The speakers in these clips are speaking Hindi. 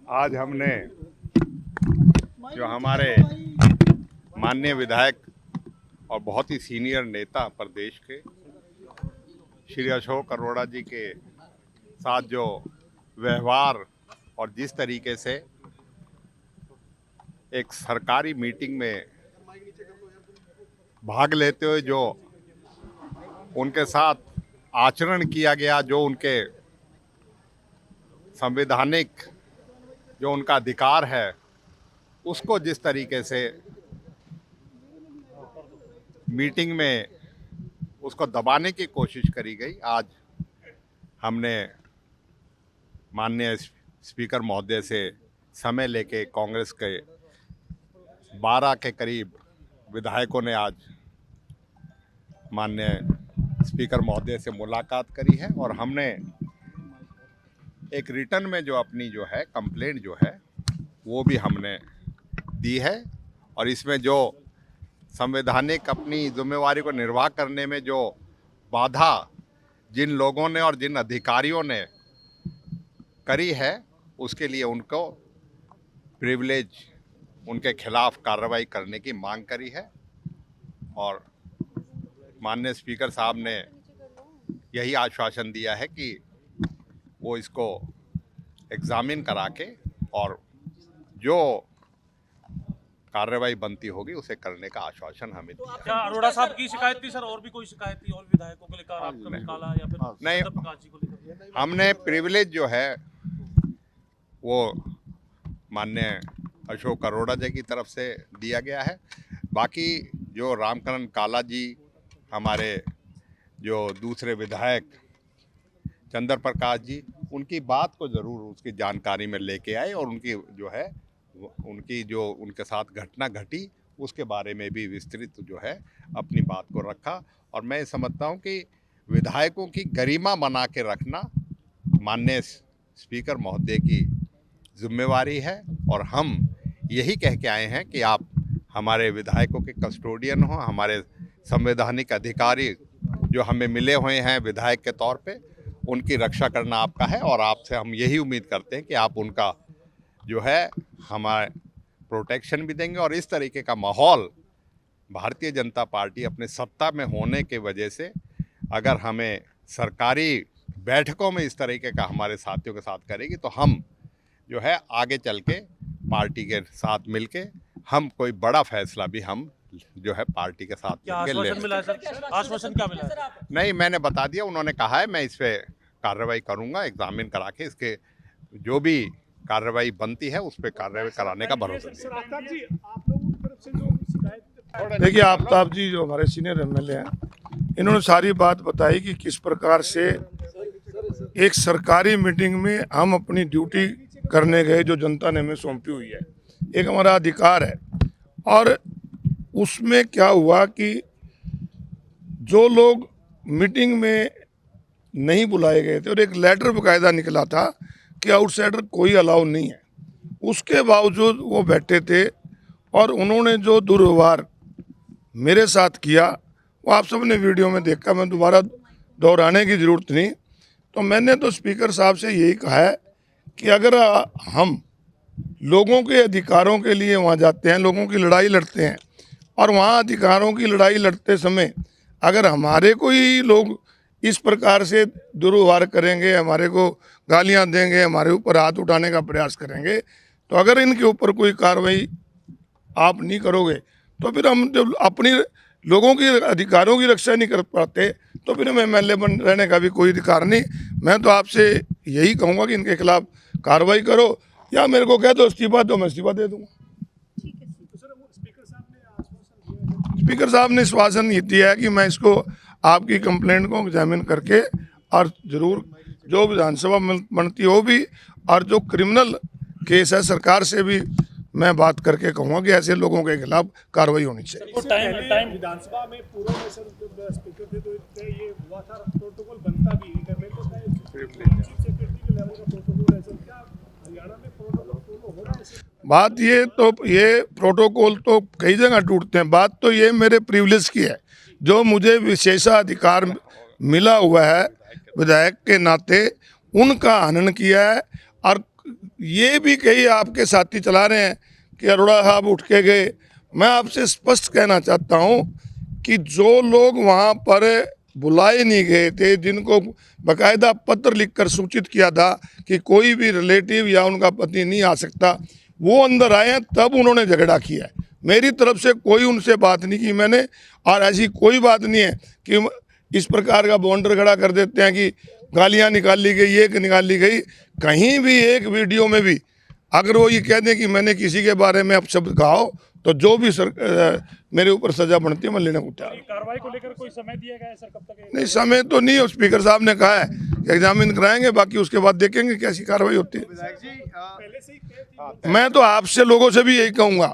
आज हमने जो हमारे माननीय विधायक और बहुत ही सीनियर नेता प्रदेश के श्री अशोक अरोड़ा जी के साथ जो व्यवहार और जिस तरीके से एक सरकारी मीटिंग में भाग लेते हुए जो उनके साथ आचरण किया गया, जो उनके संवैधानिक जो उनका अधिकार है उसको जिस तरीके से मीटिंग में उसको दबाने की कोशिश करी गई, आज हमने माननीय स्पीकर महोदय से समय लेके कांग्रेस के 12 के करीब विधायकों ने आज माननीय स्पीकर महोदय से मुलाकात करी है और हमने एक रिटर्न में जो अपनी जो है कंप्लेंट जो है वो भी हमने दी है। और इसमें जो संवैधानिक अपनी जिम्मेवारी को निर्वाह करने में जो बाधा जिन लोगों ने और जिन अधिकारियों ने करी है उसके लिए उनको प्रिविलेज, उनके खिलाफ कार्रवाई करने की मांग करी है। और माननीय स्पीकर साहब ने यही आश्वासन दिया है कि वो इसको एग्जामिन करा के और जो कार्रवाई बनती होगी उसे करने का आश्वासन हमें दिया। क्या अरोड़ा साहब की शिकायत थी सर? और भी कोई शिकायत थी और विधायकों को लेकर, आपका निकाला या फिर नहीं, प्रकाश जी को लेकर? हमने प्रिविलेज जो है वो माननीय अशोक अरोड़ा जी की तरफ से दिया गया है। बाकी जो रामकरण काला जी, हमारे जो दूसरे विधायक चंद्र प्रकाश जी, उनकी बात को ज़रूर उसकी जानकारी में लेके आए और उनकी जो है उनकी जो उनके साथ घटना घटी उसके बारे में भी विस्तृत जो है अपनी बात को रखा। और मैं समझता हूं कि विधायकों की गरिमा बना के रखना माननीय स्पीकर महोदय की जिम्मेवारी है और हम यही कह के आए हैं कि आप हमारे विधायकों के कस्टोडियन हो, हमारे संवैधानिक अधिकारी जो हमें मिले हुए हैं विधायक के तौर पे, उनकी रक्षा करना आपका है। और आपसे हम यही उम्मीद करते हैं कि आप उनका जो है हमारे प्रोटेक्शन भी देंगे। और इस तरीके का माहौल भारतीय जनता पार्टी अपने सत्ता में होने के वजह से अगर हमें सरकारी बैठकों में इस तरीके का हमारे साथियों के साथ करेगी तो हम जो है आगे चल के पार्टी के साथ मिलके हम कोई बड़ा फैसला भी हम जो है पार्टी के साथ क्या आश्वासन मिला है सर? आश्वासन क्या मिला है? नहीं, मैंने बता दिया, उन्होंने कहा है मैं इस पे कार्रवाई करूंगा, एग्जामिन करा के इसके जो भी कार्रवाई बनती है उस पर कार्रवाई कराने का भरोसा दिया। देखिए, आफ्ताब जी जो हमारे सीनियर एमएलए हैं, इन्होंने सारी बात बताई कि किस प्रकार से एक सरकारी मीटिंग में हम अपनी ड्यूटी करने गए जो जनता ने हमें सौंपी हुई है, एक हमारा अधिकार है। और उसमें क्या हुआ कि जो लोग मीटिंग में नहीं बुलाए गए थे और एक लेटर बकायदा निकला था कि आउटसाइडर कोई अलाउ नहीं है, उसके बावजूद वो बैठे थे और उन्होंने जो दुर्व्यवहार मेरे साथ किया वो आप सबने वीडियो में देखा, मैं दोबारा दोहराने की ज़रूरत नहीं। तो मैंने तो स्पीकर साहब से यही कहा है कि अगर हम लोगों के अधिकारों के लिए वहाँ जाते हैं, लोगों की लड़ाई लड़ते हैं और वहाँ अधिकारों की लड़ाई लड़ते समय अगर हमारे कोई लोग इस प्रकार से दुर्व्यवहार करेंगे, हमारे को गालियां देंगे, हमारे ऊपर हाथ उठाने का प्रयास करेंगे, तो अगर इनके ऊपर कोई कार्रवाई आप नहीं करोगे तो फिर हम जब अपनी लोगों की अधिकारों की रक्षा नहीं कर पाते तो फिर हमें एमएलए बन रहने का भी कोई अधिकार नहीं। मैं तो आपसे यही कहूँगा कि इनके खिलाफ कार्रवाई करो या मेरे को कह दो इस्तीफा दो, मैं इस्तीफा दे दूँगा। स्पीकर साहब ने आश्वासन ये दिया है कि मैं इसको आपकी कंप्लेंट को एग्जामिन करके और ज़रूर जो विधानसभा में बनती हो भी और जो क्रिमिनल केस है सरकार से भी मैं बात करके कहूँगा कि ऐसे लोगों के खिलाफ कार्रवाई होनी चाहिए। विधानसभा में पूर्व में सर स्पीकर थे तो ये हुआ था, प्रोटोकॉल बनता भी है, चीफ सेक्रेटरी के लेवल का प्रोटोकॉल है सर, क्या हरियाणा में प्रोटोकॉल फॉलो हो रहा है? बात ये प्रोटोकॉल तो कई जगह टूटते हैं, बात तो ये मेरे प्रिविलेज की है जो मुझे विशेषाधिकार मिला हुआ है विधायक के नाते, उनका हनन किया है। और ये भी कई आपके साथी चला रहे हैं कि अरोड़ा साहब उठ के गए। मैं आपसे स्पष्ट कहना चाहता हूं कि जो लोग वहां पर बुलाए नहीं गए थे, जिनको बकायदा पत्र लिखकर सूचित किया था कि कोई भी रिलेटिव या उनका पति नहीं आ सकता, वो अंदर आए हैं, तब उन्होंने झगड़ा किया है। मेरी तरफ से कोई उनसे बात नहीं की मैंने, और ऐसी कोई बात नहीं है कि इस प्रकार का बॉन्डर खड़ा कर देते हैं कि गालियां निकाली गई, एक निकाली गई। कहीं भी एक वीडियो में भी अगर वो ये कह दें कि मैंने किसी के बारे में अपशब्द कहा हो, तो जो भी मेरे ऊपर सजा बनती है मैं लेने को तैयार हूं। कार्रवाई को लेकर कोई समय दिया गया है सर, कब तक? नहीं, समय तो नहीं, स्पीकर साहब ने कहा है कि एग्जामिन कराएंगे, बाकी उसके बाद देखेंगे कैसी कार्रवाई होती है। पहले से ही तय थी। मैं तो आपसे लोगों से भी यही कहूंगा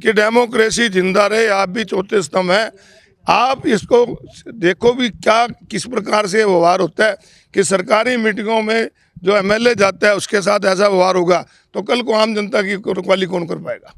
कि डेमोक्रेसी जिंदा रहे, आप भी चौथे स्तंभ हैं। आप इसको देखो भी क्या किस प्रकार से व्यवहार होता है कि सरकारी मीटिंगों में जो एमएलए जाता है उसके साथ ऐसा व्यवहार होगा तो कल को आम जनता की रखवाली कौन कर पाएगा।